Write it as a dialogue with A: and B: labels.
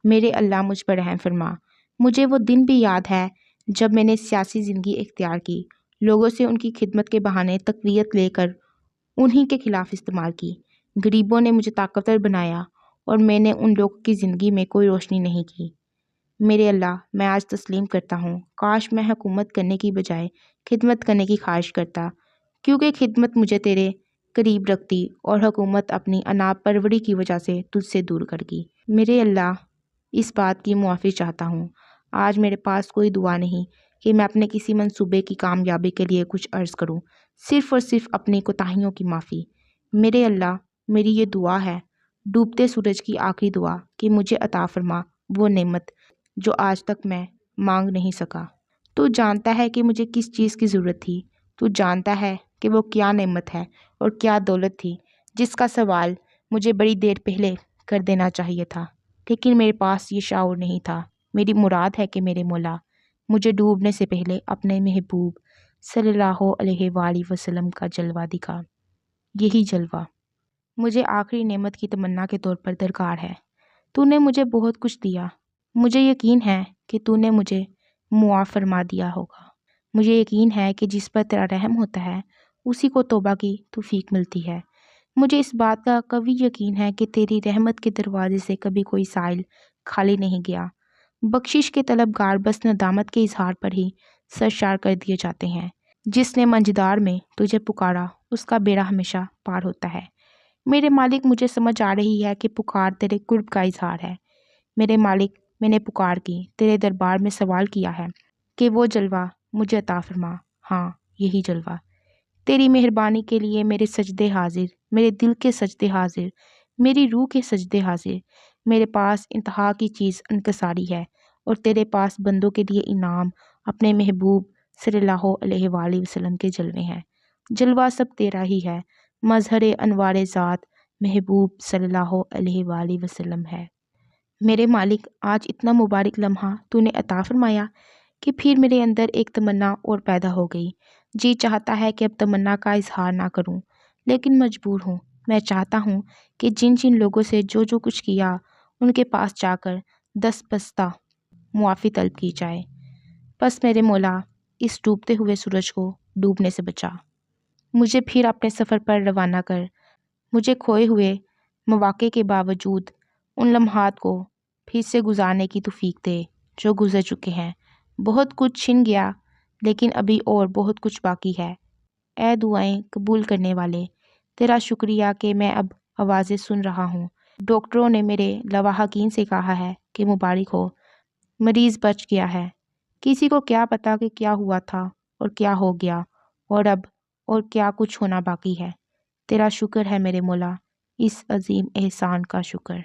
A: میرے اللہ مجھ پر رحم فرما۔ مجھے وہ دن بھی یاد ہے جب میں نے سیاسی زندگی اختیار کی، لوگوں سے ان کی خدمت کے بہانے تقویت لے کر انہی کے خلاف استعمال کی۔ غریبوں نے مجھے طاقتور بنایا اور میں نے ان لوگوں کی زندگی میں کوئی روشنی نہیں کی۔ میرے اللہ، میں آج تسلیم کرتا ہوں، کاش میں حکومت کرنے کی بجائے خدمت کرنے کی خواہش کرتا، کیونکہ خدمت مجھے تیرے قریب رکھتی اور حکومت اپنی انا پروری کی وجہ سے تجھ سے دور کر گی۔ میرے اللہ، اس بات کی معافی چاہتا ہوں، آج میرے پاس کوئی دعا نہیں کہ میں اپنے کسی منصوبے کی کامیابی کے لیے کچھ عرض کروں، صرف اور صرف اپنی کوتاہیوں کی معافی۔ میرے اللہ، میری یہ دعا ہے، ڈوبتے سورج کی آخری دعا، کہ مجھے عطا فرما وہ نعمت جو آج تک میں مانگ نہیں سکا۔ تو جانتا ہے کہ مجھے کس چیز کی ضرورت تھی، تو جانتا ہے کہ وہ کیا نعمت ہے اور کیا دولت تھی جس کا سوال مجھے بڑی دیر پہلے کر دینا چاہیے تھا، لیکن میرے پاس یہ شعور نہیں تھا۔ میری مراد ہے کہ میرے مولا مجھے ڈوبنے سے پہلے اپنے محبوب صلی اللہ علیہ وآلہ وسلم کا جلوہ دکھا۔ یہی جلوہ مجھے آخری نعمت کی تمنا کے طور پر درکار ہے۔ تو نے مجھے بہت کچھ دیا، مجھے یقین ہے کہ تو نے مجھے معاف فرما دیا ہوگا۔ مجھے یقین ہے کہ جس پر تیرا رحم ہوتا ہے اسی کو توبہ کی توفیق ملتی ہے۔ مجھے اس بات کا قوی یقین ہے کہ تیری رحمت کے دروازے سے کبھی کوئی سائل خالی نہیں گیا۔ بخشش کے طلبگار بس ندامت کے اظہار پر ہی سرشار کر دیے جاتے ہیں۔ جس نے منجدار میں تجھے پکارا اس کا بیڑا ہمیشہ پار ہوتا ہے۔ میرے مالک، مجھے سمجھ آ رہی ہے کہ پکار تیرے قرب کا اظہار ہے۔ میرے مالک، میں نے پکار کی، تیرے دربار میں سوال کیا ہے کہ وہ جلوہ مجھے عطا فرما۔ ہاں، یہی جلوہ۔ تیری مہربانی کے لیے میرے سجدے حاضر، میرے دل کے سجدے حاضر، میری روح کے سجدے حاضر۔ میرے پاس انتہا کی چیز انکساری ہے اور تیرے پاس بندوں کے لیے انعام اپنے محبوب صلی اللہ علیہ وآلہ وسلم کے جلوے ہیں۔ جلوہ سب تیرا ہی ہے، مظہر انوار ذات محبوب صلی اللہ علیہ وآلہ وسلم ہے۔ میرے مالک، آج اتنا مبارک لمحہ تو نے عطا فرمایا کہ پھر میرے اندر ایک تمنا اور پیدا ہو گئی۔ جی چاہتا ہے کہ اب تمنا کا اظہار نہ کروں، لیکن مجبور ہوں۔ میں چاہتا ہوں کہ جن جن لوگوں سے جو جو کچھ کیا ان کے پاس جا کر دست معافی طلب کی جائے۔ بس میرے مولا، اس ڈوبتے ہوئے سورج کو ڈوبنے سے بچا، مجھے پھر اپنے سفر پر روانہ کر، مجھے کھوئے ہوئے مواقع کے باوجود ان لمحات کو پھر سے گزارنے کی توفیق دے جو گزر چکے ہیں۔ بہت کچھ چھن گیا لیکن ابھی اور بہت کچھ باقی ہے۔ اے دعائیں قبول کرنے والے، تیرا شکریہ کہ میں اب آوازیں سن رہا ہوں۔ ڈاکٹروں نے میرے لواحقین سے کہا ہے کہ مبارک ہو، مریض بچ گیا ہے۔ کسی کو کیا پتا کہ کیا ہوا تھا اور کیا ہو گیا اور اب اور کیا کچھ ہونا باقی ہے۔ تیرا شکر ہے میرے مولا، اس عظیم احسان کا شکر۔